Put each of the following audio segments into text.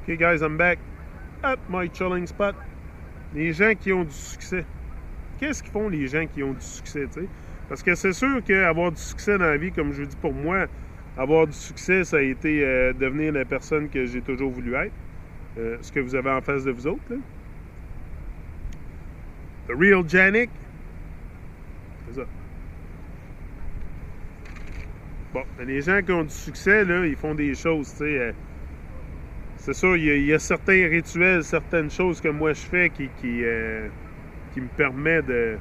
Okay guys, I'm back at my chilling spot. Les gens qui ont du succès. Qu'est-ce qu'ils font les gens qui ont du succès, tu sais? Parce que c'est sûr qu'avoir du succès dans la vie, comme je vous dis pour moi, avoir du succès, ça a été devenir la personne que j'ai toujours voulu être. Ce que vous avez en face de vous autres, là. The real Janik. C'est ça. Bon, les gens qui ont du succès, là, ils font des choses, tu sais. C'est sûr, il y a certains rituels, certaines choses que moi je fais qui me permet d'être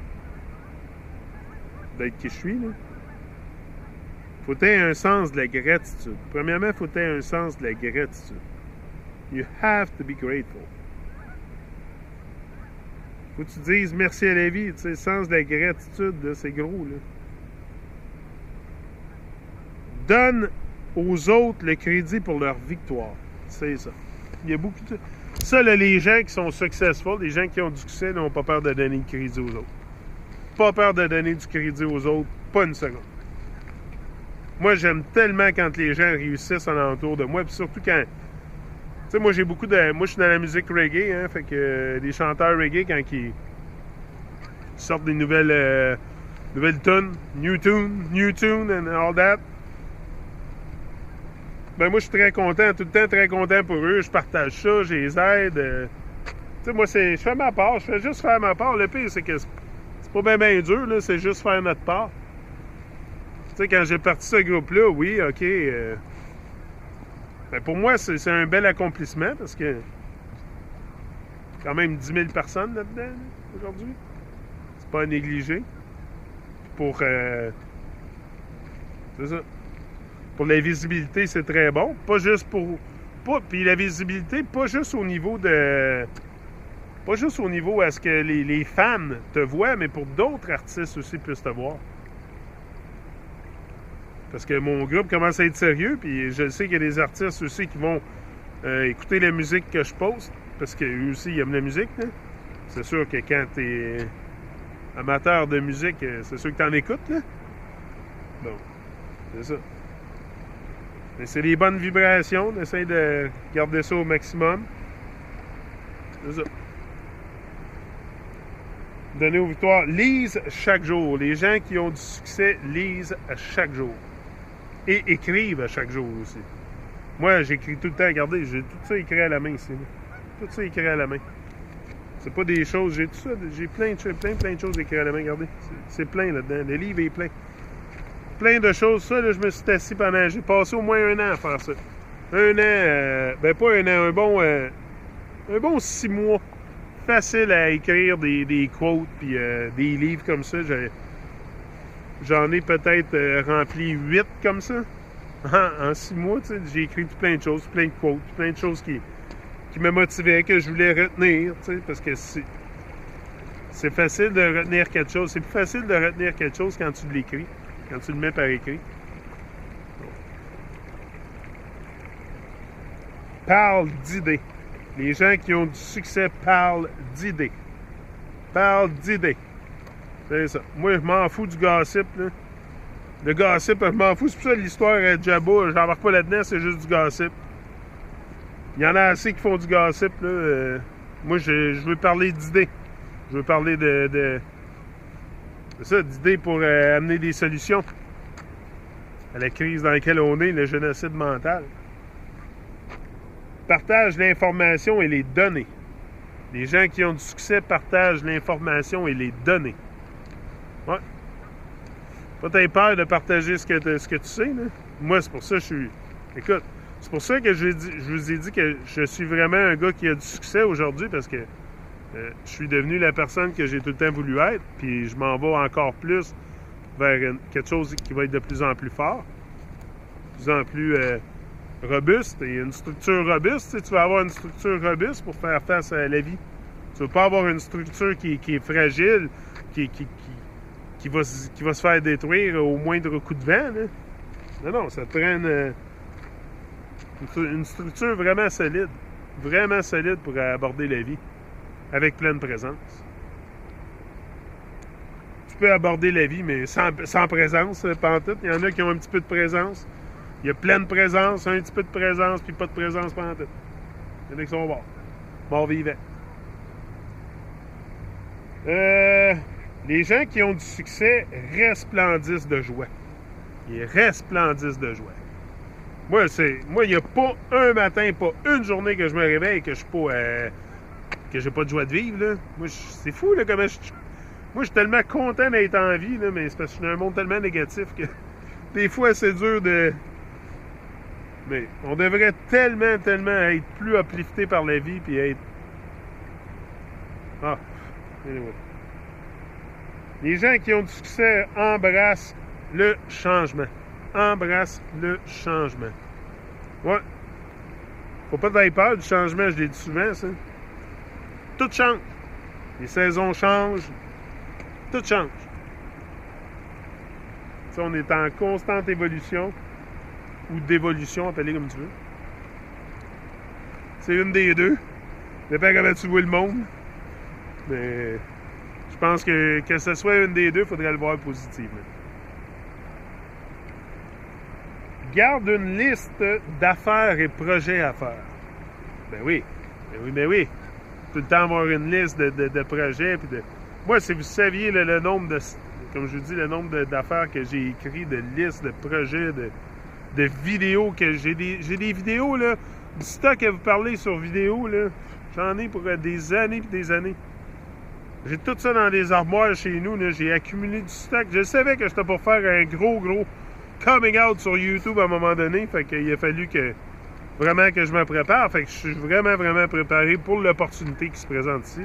qui je suis, là. Faut que tu aies un sens de la gratitude. Premièrement, faut que tu aies un sens de la gratitude. You have to be grateful. Faut que tu dises merci à la vie. Tu sais, le sens de la gratitude, là, c'est gros, là. Donne aux autres le crédit pour leur victoire. C'est ça. Il y a beaucoup de... Ça, là, les gens qui sont successful, les gens qui ont du succès, n'ont pas peur de donner le crédit aux autres. Pas peur de donner du crédit aux autres, pas une seconde. Moi, j'aime tellement quand les gens réussissent alentour de moi, puis surtout quand... Tu sais, moi, j'ai beaucoup de... Moi, je suis dans la musique reggae, hein, fait que les chanteurs reggae, quand ils sortent des nouvelles tunes, new tune and all that, ben moi, je suis très content, tout le temps très content pour eux. Je partage ça, je les aide. Tu sais, moi, je fais ma part, je fais juste faire ma part. Le pire, c'est que c'est pas bien dur, là, c'est juste faire notre part. Tu sais, quand j'ai parti ce groupe-là, oui, OK. Ben pour moi, c'est un bel accomplissement parce que quand même 10 000 personnes là-dedans, là, aujourd'hui. C'est pas à négliger. Pour... c'est ça. Pour la visibilité, c'est très bon. Pas juste pour... Puis la visibilité, pas juste au niveau de... Pas juste au niveau à ce que les fans te voient, mais pour d'autres artistes aussi puissent te voir. Parce que mon groupe commence à être sérieux, puis je sais qu'il y a des artistes aussi qui vont écouter la musique que je poste, parce qu'eux aussi, ils aiment la musique, là. C'est sûr que quand t'es amateur de musique, c'est sûr que t'en écoutes, là. Bon, c'est ça. Mais c'est les bonnes vibrations, on essaie de garder ça au maximum. C'est ça. Donner aux victoires. Lise chaque jour. Les gens qui ont du succès lisent à chaque jour. Et écrivent à chaque jour aussi. Moi, j'écris tout le temps. Regardez, j'ai tout ça écrit à la main ici. Là. Tout ça écrit à la main. C'est pas des choses. J'ai tout ça. J'ai plein de choses écrites à la main. Regardez. C'est plein là-dedans. Le livre est plein. Plein de choses. Ça, là, je me suis assis pendant... J'ai passé au moins 1 an à faire ça. 1 an... ben, pas 1 an. Un bon 6 mois. Facile à écrire des quotes puis des livres comme ça. J'en ai peut-être rempli 8 comme ça. En 6 mois, tu sais, j'ai écrit plein de choses, plein de quotes, plein de choses qui me motivaient, que je voulais retenir, tu sais, parce que c'est facile de retenir quelque chose. C'est plus facile de retenir quelque chose quand tu l'écris, quand tu le mets par écrit. Parle d'idées. Les gens qui ont du succès parlent d'idées. Parlent d'idées. C'est ça. Moi, je m'en fous du gossip, là. Le gossip, je m'en fous. C'est pour ça l'histoire à Djabba, j'embarque pas là-dedans, c'est juste du gossip. Il y en a assez qui font du gossip, là. Moi, je veux parler d'idées. Je veux parler c'est ça, d'idées pour amener des solutions à la crise dans laquelle on est, le génocide mental. Partage l'information et les données. Les gens qui ont du succès partagent l'information et les données. Ouais. Pas t'aies peur de partager ce que tu sais, là. Moi, c'est pour ça que je suis... Écoute, c'est pour ça que je vous ai dit que je suis vraiment un gars qui a du succès aujourd'hui, parce que je suis devenu la personne que j'ai tout le temps voulu être, puis je m'en vais encore plus vers quelque chose qui va être de plus en plus fort, de plus en plus robuste, et une structure robuste. Tu sais, tu vas avoir une structure robuste pour faire face à la vie. Tu ne veux pas avoir une structure qui est fragile, qui va se faire détruire au moindre coup de vent, là. Non, ça te prend une structure vraiment solide pour aborder la vie, avec pleine présence. Tu peux aborder la vie, mais sans présence, pantoute. Il y en a qui ont un petit peu de présence. Il y a pleine présence, un petit peu de présence, puis pas de présence pantoute. Il y en a qui sont morts vivants. Les gens qui ont du succès resplendissent de joie. Ils resplendissent de joie. Moi, il n'y a pas un matin, pas une journée que je me réveille que je suis pas... que j'ai pas de joie de vivre, là. Moi, c'est fou, là, comment moi, je suis tellement content d'être en vie, là, mais c'est parce que je suis dans un monde tellement négatif que des fois, c'est dur de... Mais on devrait tellement être plus uplifté par la vie, puis être... Ah, anyway. Les gens qui ont du succès embrassent le changement. Embrassent le changement. Ouais. Faut pas avoir peur du changement, je l'ai dit souvent, ça. Tout change. Les saisons changent. Tout change. T'sais, on est en constante évolution. Ou d'évolution, appelez comme tu veux. C'est une des deux. Dépend comment tu vois le monde. Mais je pense que ce soit une des deux, il faudrait le voir positivement. Garde une liste d'affaires et projets à faire. Ben oui. Tout le temps avoir une liste de projets. Puis Moi, si vous saviez le nombre de... Comme je vous dis, le nombre d'affaires que j'ai écrit, de listes, de projets, de vidéos que j'ai des vidéos, là, du stock à vous parler sur vidéo, là. J'en ai pour des années et des années. J'ai tout ça dans des armoires chez nous, là. J'ai accumulé du stock. Je savais que j'étais pour faire un gros coming out sur YouTube à un moment donné. Fait qu'il a fallu que vraiment que je me prépare. Fait que je suis vraiment préparé pour l'opportunité qui se présente ici.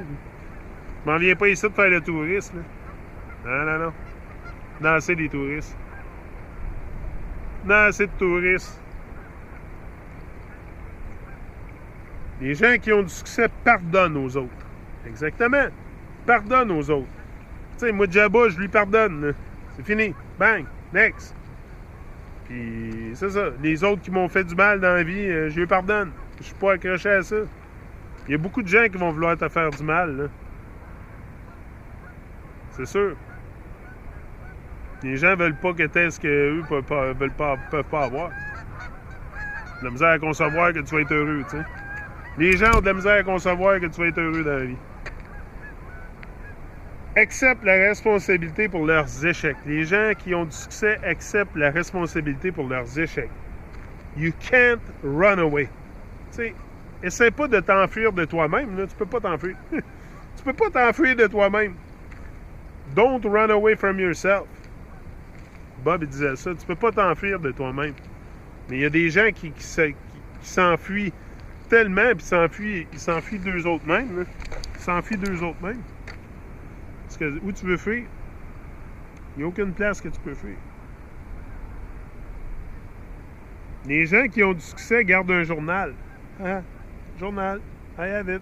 Je m'en viens pas ici de faire le touriste, là. Non. Non, assez des touristes. Non, assez de touristes. Les gens qui ont du succès pardonnent aux autres. Exactement. Pardonnent aux autres. Tu sais, moi, Jabba, je lui pardonne. Là. C'est fini. Bang. Next. Puis, c'est ça. Les autres qui m'ont fait du mal dans la vie, je lui pardonne. Je suis pas accroché à ça. Il y a beaucoup de gens qui vont vouloir te faire du mal, là. C'est sûr. Les gens veulent pas que t'aies ce qu'eux peuvent pas avoir. De la misère à concevoir que tu vas être heureux, tu sais. Les gens ont de la misère à concevoir que tu vas être heureux dans la vie. Acceptent la responsabilité pour leurs échecs. Les gens qui ont du succès acceptent la responsabilité pour leurs échecs. You can't run away. Tu sais, essaie pas de t'enfuir de toi-même, là. Tu peux pas t'enfuir. Tu peux pas t'enfuir de toi-même. Don't run away from yourself. Bob, il disait ça. Tu peux pas t'enfuir de toi-même. Mais il y a des gens qui s'enfuient tellement, puis ils s'enfuient d'eux autres mêmes. Là. Ils s'enfuient d'eux autres mêmes. Parce que où tu veux fuir, il n'y a aucune place que tu peux fuir. Les gens qui ont du succès gardent un journal. Journal. I have it.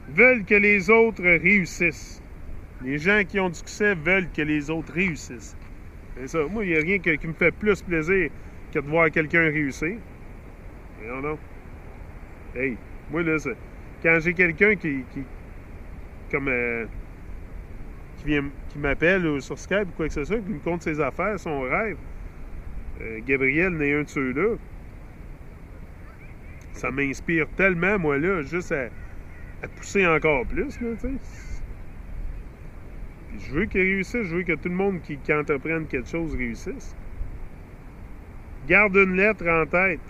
Veulent que les autres réussissent. Les gens qui ont du succès veulent que les autres réussissent. C'est ça. Moi, il n'y a rien qui me fait plus plaisir que de voir quelqu'un réussir. Non. Hey, moi, là, quand j'ai quelqu'un qui m'appelle sur Skype ou quoi que ce soit, qui me compte ses affaires, son rêve, Gabriel n'est un de ceux-là. Ça m'inspire tellement, moi, là, juste à pousser encore plus, là, tu sais. Je veux qu'il réussisse, je veux que tout le monde qui entreprenne quelque chose réussisse. Garde une lettre en tête.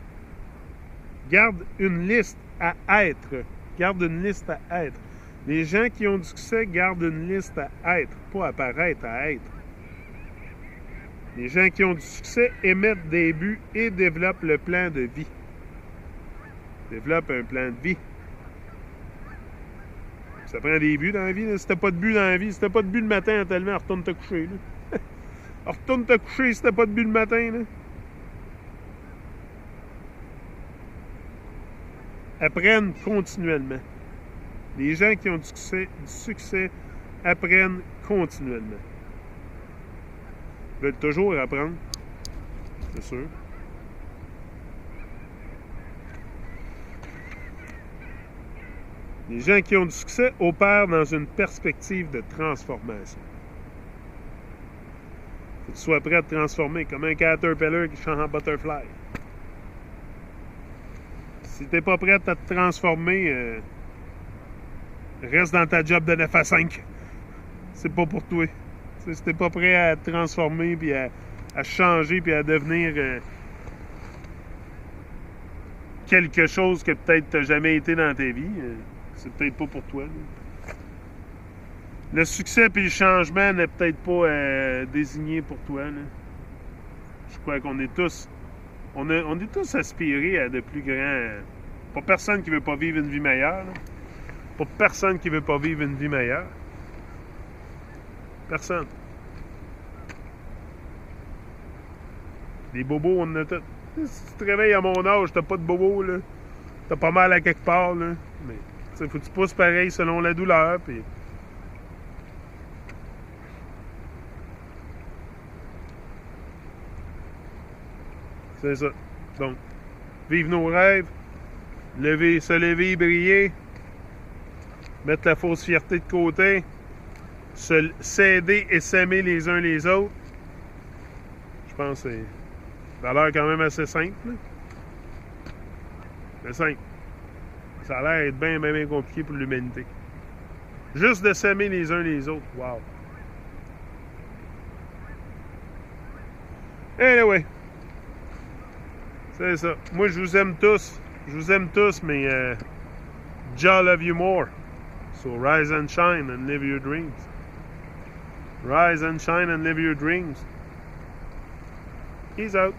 Garde une liste à être. Garde une liste à être. Les gens qui ont du succès gardent une liste à être, pas à paraître, à être. Les gens qui ont du succès émettent des buts et développent le plan de vie. Développe un plan de vie. Ça prend des buts dans la vie. Là. Si t'as pas de but dans la vie, si t'as pas de but le matin, tellement, retourne te coucher. Là. Retourne te coucher si t'as pas de but le matin. Là. Apprennent continuellement. Les gens qui ont du succès apprennent continuellement. Ils veulent toujours apprendre. C'est sûr. Les gens qui ont du succès opèrent dans une perspective de transformation. Faut que tu sois prêt à te transformer comme un caterpillar qui change en butterfly. Si t'es pas prêt à te transformer, reste dans ta job de 9 à 5. C'est pas pour toi. T'sais, si t'es pas prêt à te transformer, puis à changer, puis à devenir quelque chose que peut-être t'as jamais été dans ta vie, c'est peut-être pas pour toi. Là. Le succès puis le changement n'est peut-être pas désigné pour toi. Là. Je crois qu'on est tous... On est tous aspirés à de plus grands... Pas personne qui veut pas vivre une vie meilleure. Là. Pas personne qui veut pas vivre une vie meilleure. Personne. Des bobos, on en a tous. Si tu te réveilles à mon âge, t'as pas de bobos, là. T'as pas mal à quelque part, là. Mais, tu sais, faut que tu pousses pareil selon la douleur, puis... C'est ça. Donc, vivre nos rêves, se lever, briller, mettre la fausse fierté de côté, s'aider et s'aimer les uns les autres. Je pense que c'est ça a l'air quand même assez simple. Là. C'est simple. Ça a l'air être bien, bien, bien compliqué pour l'humanité. Juste de s'aimer les uns les autres. Wow. Anyway. C'est ça. Moi, je vous aime tous. Je vous aime tous, mais Jah love you more. So rise and shine and live your dreams. Rise and shine and live your dreams. Peace out.